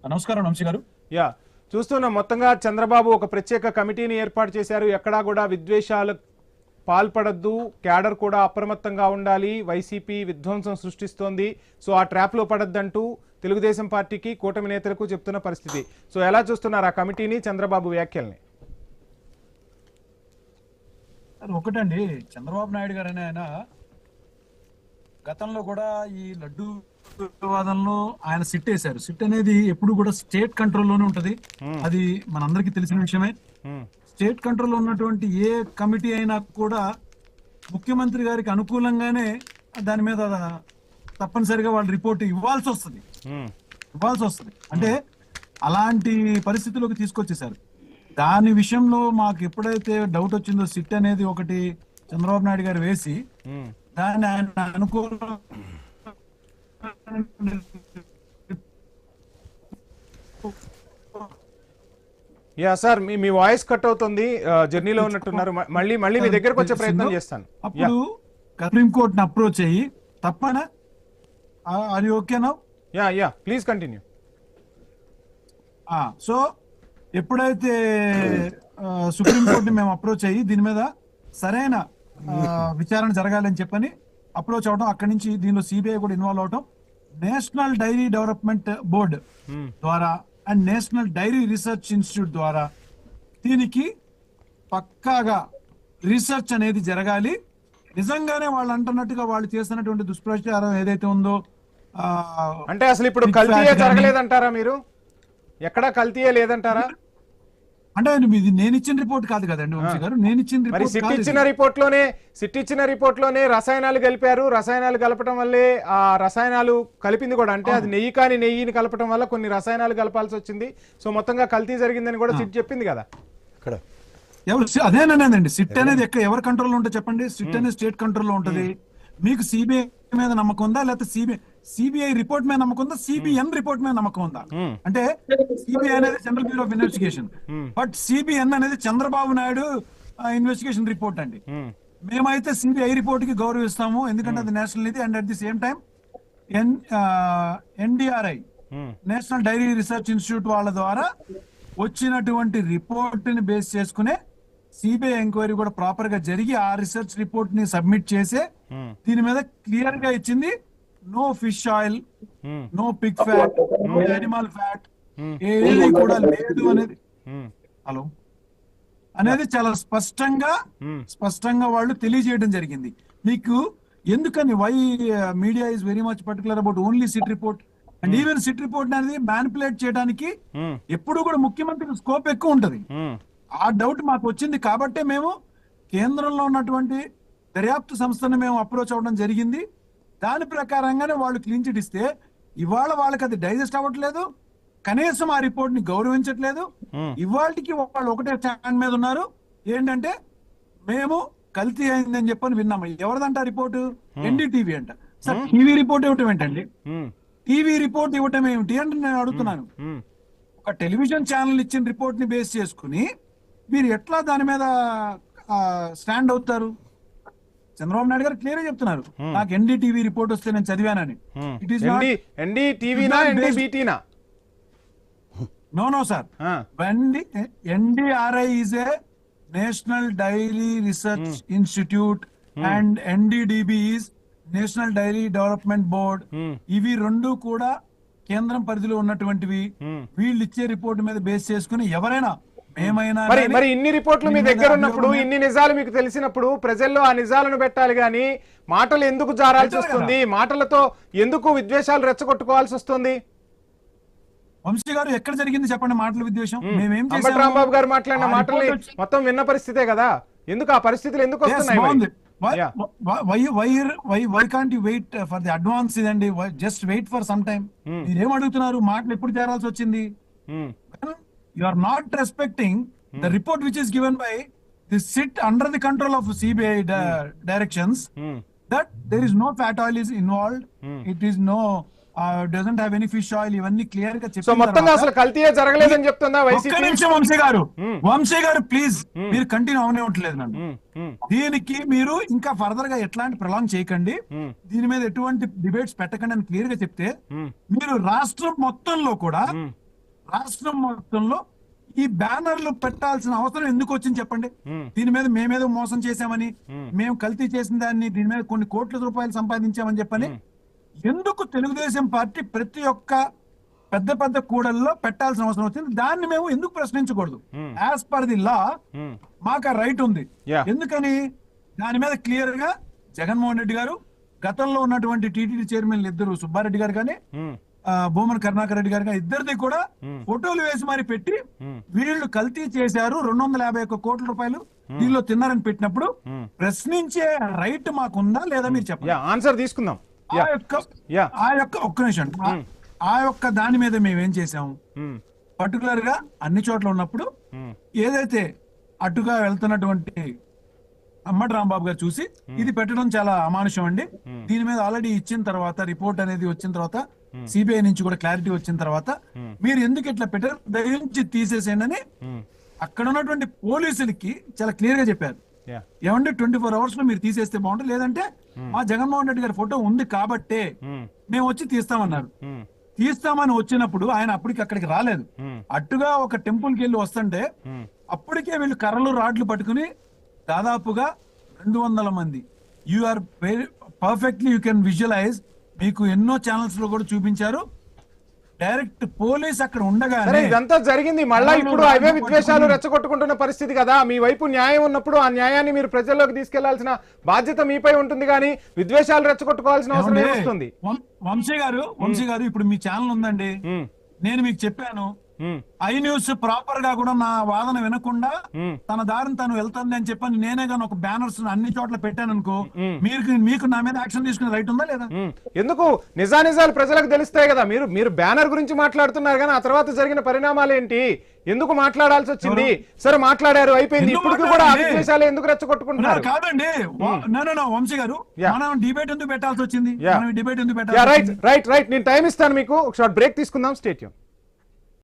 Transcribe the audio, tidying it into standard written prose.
నమస్కారం వంశీ గారు. యా చూస్తున్నాం మొత్తంగా చంద్రబాబు ఒక ప్రత్యేక కమిటీని ఏర్పాటు చేశారు. ఎక్కడా కూడా విద్వేషాలు పాల్పడద్దు, క్యాడర్ కూడా అప్రమత్తంగా ఉండాలి, వైసీపీ విధ్వంసం సృష్టిస్తోంది, సో ఆ ట్రాప్లో పడద్దంటూ తెలుగుదేశం పార్టీకి కూటమి నేతలకు చెప్తున్న పరిస్థితి. సో ఎలా చూస్తున్నారు ఆ కమిటీని, చంద్రబాబు వ్యాఖ్యల్ని? ఒకటండి, చంద్రబాబు నాయుడు గారు అనే ఆయన గతంలో కూడా ఈ లడ్డు వివాదంలో ఆయన సిట్ వేశారు. సిట్ అనేది ఎప్పుడు కూడా స్టేట్ కంట్రోల్లోనే ఉంటది. అది మనందరికీ తెలిసిన విషయమే. స్టేట్ కంట్రోల్లో ఉన్నటువంటి ఏ కమిటీ అయినా కూడా ముఖ్యమంత్రి గారికి అనుకూలంగానే దాని మీద తప్పనిసరిగా వాళ్ళు రిపోర్ట్ ఇవ్వాల్సి వస్తుంది. అంటే అలాంటి పరిస్థితిలోకి తీసుకొచ్చేసారు. దాని విషయంలో మాకు ఎప్పుడైతే డౌట్ వచ్చిందో, సిట్ అనేది ఒకటి చంద్రబాబు నాయుడు గారు వేసి దాన్ని ఆయన అనుకూలం యా సార్, మీ వాయిస్ కట్ అవుతుంది, జర్నీలో ఉన్నట్టున్నారు. మళ్ళీ మీ దగ్గరకు వచ్చే ప్రయత్నం చేస్తాను. అప్పుడు సుప్రీంకోర్టుని అప్రోచ్ అయ్యి తప్పనా? అది ఓకేనా? Yeah please continue. సో ఎప్పుడైతే సుప్రీంకోర్టుని మేము అప్రోచ్ అయ్యి దీని మీద సరైన విచారణ జరగాలని చెప్పని అప్రోచ్ అవడం, అక్కడి నుంచి దీనిలో సిబిఐ కూడా ఇన్వాల్వ్ అవడం, నేషనల్ డైరీ డెవలప్మెంట్ బోర్డు ద్వారా and National dairy research Institute ద్వారా దీనికి పక్కాగా రీసెర్చ్ అనేది జరగాలి. నిజంగానే వాళ్ళు అంటున్నట్టుగా వాళ్ళు చేస్తున్నటువంటి దుష్ప్రచారం ఏదైతే ఉందో, అంటే అసలు ఇప్పుడు కల్తీయే జరగలేదంటారా మీరు? ఎక్కడా కల్తీయే లేదంటారా? అంటే ఇది నేను ఇచ్చిన రిపోర్ట్ కాదు కదండి వంశీ గారు. నేను ఇచ్చిన రిపోర్ట్, సిట్ ఇచ్చిన రిపోర్ట్ లోనే రసాయనాలు కలిపారు. రసాయనాలు కలపడం వల్లే ఆ రసాయనాలు కలిపింది కూడా, అంటే అది నెయ్యి కాని నెయ్యిని కలపడం వల్ల కొన్ని రసాయనాలు కలపాల్సి వచ్చింది. సో మొత్తంగా కల్తీ జరిగిందని కూడా సిట్ చెప్పింది కదా. ఇక్కడ అదేనండి, సిట్ అనేది ఎవరి కంట్రోల్లో ఉంటే చెప్పండి. సిట్ అనేది స్టేట్ కంట్రోల్లో ఉంటది. మీకు సిబిఐ మీద నమ్మకం ఉందా, లేకపోతే సిబిఐ రిపోర్ట్ మీద నమ్మకం ఉందా, సిబిఎన్ రిపోర్ట్ మీద నమ్మకం ఉందా? అంటే సిబిఐ అనేది central bureau of investigation, but CBN అనేది చంద్రబాబు నాయుడు ఇన్వెస్టిగేషన్ రిపోర్ట్ అండి. మేమైతే సిబిఐ రిపోర్ట్ కి గౌరవిస్తాము, ఎందుకంటే అది నేషనల్ ఇది. And at the same time NDRI national dairy research institute వాళ్ళ ద్వారా వచ్చినటువంటి రిపోర్ట్ ని బేస్ చేసుకునే సిబిఐ ఎంక్వైరీ కూడా ప్రాపర్ గా జరిగి ఆ రీసెర్చ్ రిపోర్ట్ ని సబ్మిట్ చేసే దీని మీద క్లియర్ గా ఇచ్చింది. No fish oil, no pig fat, no animal fat, ఏది కూడా లేదు అనేది అనేది చాలా స్పష్టంగా వాళ్ళు తెలియజేయడం జరిగింది. మీకు ఎందుకని why media is very much particular about only SIT report and even SIT report అనేది మ్యానిపులేట్ చేయడానికి ఎప్పుడు కూడా ముఖ్యమంత్రికి స్కోప్ ఎక్కువ ఉంటది. ఆ డౌట్ మాకు వచ్చింది కాబట్టే మేము కేంద్రంలో ఉన్నటువంటి దర్యాప్తు సంస్థను మేము అప్రోచ్ అవ్వడం జరిగింది. దాని ప్రకారంగానే వాళ్ళు క్లీన్ చిట్ ఇస్తే ఇవాళ వాళ్ళకి అది డైజెస్ట్ అవ్వట్లేదు, కనీసం ఆ రిపోర్ట్ ని గౌరవించట్లేదు. ఇవాళకి వాళ్ళు ఒకటే స్టాండ్ మీద ఉన్నారు, ఏంటంటే మేము కల్తీ అయిందని చెప్పని విన్నాము. ఎవరిదంట రిపోర్టు? ఎన్డీటీవీ అంట. సార్, టీవీ రిపోర్ట్ ఇవ్వటం ఏంటండి? టీవీ రిపోర్ట్ ఇవ్వటం ఏమిటి అంటే నేను అడుగుతున్నాను. ఒక టెలివిజన్ ఛానల్ ఇచ్చిన రిపోర్ట్ ని బేస్ చేసుకుని మీరు ఎట్లా దాని మీద స్టాండ్ అవుతారు? చంద్రబాబు నాయుడు గారు క్లియర్ గా చెప్తున్నారు, నాకు ఎన్డీటీవీ రిపోర్ట్ వస్తే నేను చదివానని. It is no sir. NDRI is a national dairy research institute and NDDB is national dairy development board. ఇవి రెండు కూడా కేంద్రం పరిధిలో ఉన్నటువంటివి. వీళ్ళు ఇచ్చే రిపోర్ట్ మీద బేస్ చేసుకుని ఎవరైనా మరి ఇన్ని రిపోర్ట్లు మీ దగ్గర ఉన్నప్పుడు, ఇన్ని నిజాలు మీకు తెలిసినప్పుడు ప్రజల్లో ఆ నిజాలను పెట్టాలి గాని మాటలు ఎందుకు జారాల్సి వస్తుంది? మాటలతో ఎందుకు విద్వేషాలు రెచ్చగొట్టుకోవాల్సి వస్తుంది? వంశీ గారు, ఎక్కడ జరిగింది చెప్పండి మాటల విద్వేషం? రాంబాబు గారు మాట్లాడిన మాటల్ని మొత్తం విన్న పరిస్థితే కదా. ఎందుకు ఆ పరిస్థితులు ఎందుకు వస్తున్నాయి? Why can't you wait for the advance? ఇదండి, just wait for some time. మీరేం అడుగుతున్నారు? మాటలు ఎప్పుడు చేరాల్సి వచ్చింది? You are not respecting the report which is given by the SIT under the control of CBI directions, that there is no fat oil is involved, it is no doesn't have any fish oil. ఇవన్నీ clear గా చెప్పారు. So మొత్తంగా అసలు కల్తీయే జరగలేదని చెప్తుందా YCP? ఒక్క నిమిషం వంశీ గారు ప్లీజ్, మీరు కంటిన్యూ అవనే ఉండలేదు నన్ను. దీనికి మీరు ఇంకా ఫర్దర్ గా ఎట్లాంటి ప్రలాంగ్ చేయకండి, దీని మీద ఎటువంటి డిబేట్స్ పెట్టకండి అని క్లియర్ గా చెప్తే, మీరు రాష్ట్రం మొత్తంలో కూడా రాష్ట్రం మొత్తంలో ఈ బ్యానర్లు పెట్టాల్సిన అవసరం ఎందుకు వచ్చింది చెప్పండి? దీని మీద మేమేదో మోసం చేశామని, మేము కల్తీ చేసిన దాన్ని దీని మీద కొన్ని కోట్ల రూపాయలు సంపాదించామని చెప్పని ఎందుకు తెలుగుదేశం పార్టీ ప్రతి ఒక్క పెద్ద పెద్ద కూడల్లో పెట్టాల్సిన అవసరం వచ్చింది? దాన్ని మేము ఎందుకు ప్రశ్నించకూడదు? యాజ్ పర్ ది లా మాకు ఆ రైట్ ఉంది. ఎందుకని? దాని మీద క్లియర్ గా జగన్మోహన్ రెడ్డి గారు, గతంలో ఉన్నటువంటి టీటీడీ చైర్మన్ ఇద్దరు సుబ్బారెడ్డి గారు కానీ భూమన కరుణాకర్ రెడ్డి గారు కానీ ఇద్దరిది కూడా ఫోటోలు వేసి మరి పెట్టి వీళ్ళు కల్తీ చేశారు, 251 కోట్ల రూపాయలు దీనిలో తిన్నారని పెట్టినప్పుడు ప్రశ్నించే రైట్ మాకుందా లేదా మీరు చెప్పండి. ఆన్సర్ తీసుకుందాం. ఆ యొక్క ఒక్క నిమిషం, ఆ యొక్క దాని మీద మేమేం చేసాము, పర్టికులర్ గా అన్ని చోట్ల ఉన్నప్పుడు ఏదైతే అటుగా వెళ్తున్నటువంటి అమ్మటి రాంబాబు గారు చూసి ఇది పెట్టడం చాలా అమానుషం అండి, దీని మీద ఆల్రెడీ ఇచ్చిన తర్వాత రిపోర్ట్ అనేది వచ్చిన తర్వాత సిబిఐ నుంచి కూడా క్లారిటీ వచ్చిన తర్వాత మీరు ఎందుకు ఇట్లా పెట్టారు, దయించి తీసేసేయండి అని అక్కడ ఉన్నటువంటి పోలీసులకి చాలా క్లియర్ గా చెప్పారు. ఏమంటే 24 hours లో మీరు తీసేస్తే బాగుంటుంది, లేదంటే మా జగన్మోహన్ రెడ్డి గారి ఫోటో ఉంది కాబట్టే మేము వచ్చి తీస్తామన్నారు. తీస్తామని వచ్చినప్పుడు ఆయన అప్పటికి అక్కడికి రాలేదు, అట్టుగా ఒక టెంపుల్ కి వెళ్ళి వస్తుంటే అప్పటికే వీళ్ళు కర్రలు రాడ్లు పట్టుకుని దాదాపుగా 200 మంది. You are very perfectly you can visualize, మీకు ఎన్నో ఛానల్స్ లో కూడా చూపించారు. డైరెక్ట్ పోలీస్ అక్కడ ఉండగానే ఇదంతా జరిగింది. మళ్ళా ఇప్పుడు అవే విద్వేషాలు రెచ్చగొట్టుకుంటున్న పరిస్థితి కదా. మీ వైపు న్యాయం ఉన్నప్పుడు ఆ న్యాయాన్ని మీరు ప్రజల్లోకి తీసుకెళ్లాల్సిన బాధ్యత మీపై ఉంటుంది, కానీ విద్వేషాలు రెచ్చగొట్టుకోవాల్సిన అవసరం ఏమొస్తుంది? వంశీ గారు ఇప్పుడు మీ ఛానల్ ఉందండి, నేను మీకు చెప్పాను ఐ న్యూస్ ప్రాపర్ గా కూడా నా వాదన వినకుండా తన దారిని తను వెళ్తుంది అని చెప్పని నేనే గాని ఒక బ్యానర్స్ అన్ని చోట్ల పెట్టాను అనుకో, మీకు నా మీద యాక్షన్ తీసుకునే రైట్ ఉందా లేదా? ఎందుకు? నిజానిజాలు ప్రజలకు తెలుస్తాయి కదా. మీరు బ్యానర్ గురించి మాట్లాడుతున్నారు కానీ ఆ తర్వాత జరిగిన పరిణామాలు ఏంటి, ఎందుకు మాట్లాడాల్సి వచ్చింది? సరే మాట్లాడారు, అయిపోయింది. ఇప్పుడు కూడా విద్వేషాలు ఎందుకు రెచ్చగొట్టుకుంటున్నారు? కాదండి వంశీ గారు, మనం డిబేట్ ఎందుకు పెట్టాల్సి వచ్చింది? డిబేట్ ఎందుకు పెట్టాలి? రైట్. నేను టైం ఇస్తాను మీకు, ఒక షార్ట్ బ్రేక్ తీసుకుందాం. స్టేట్ యూన్.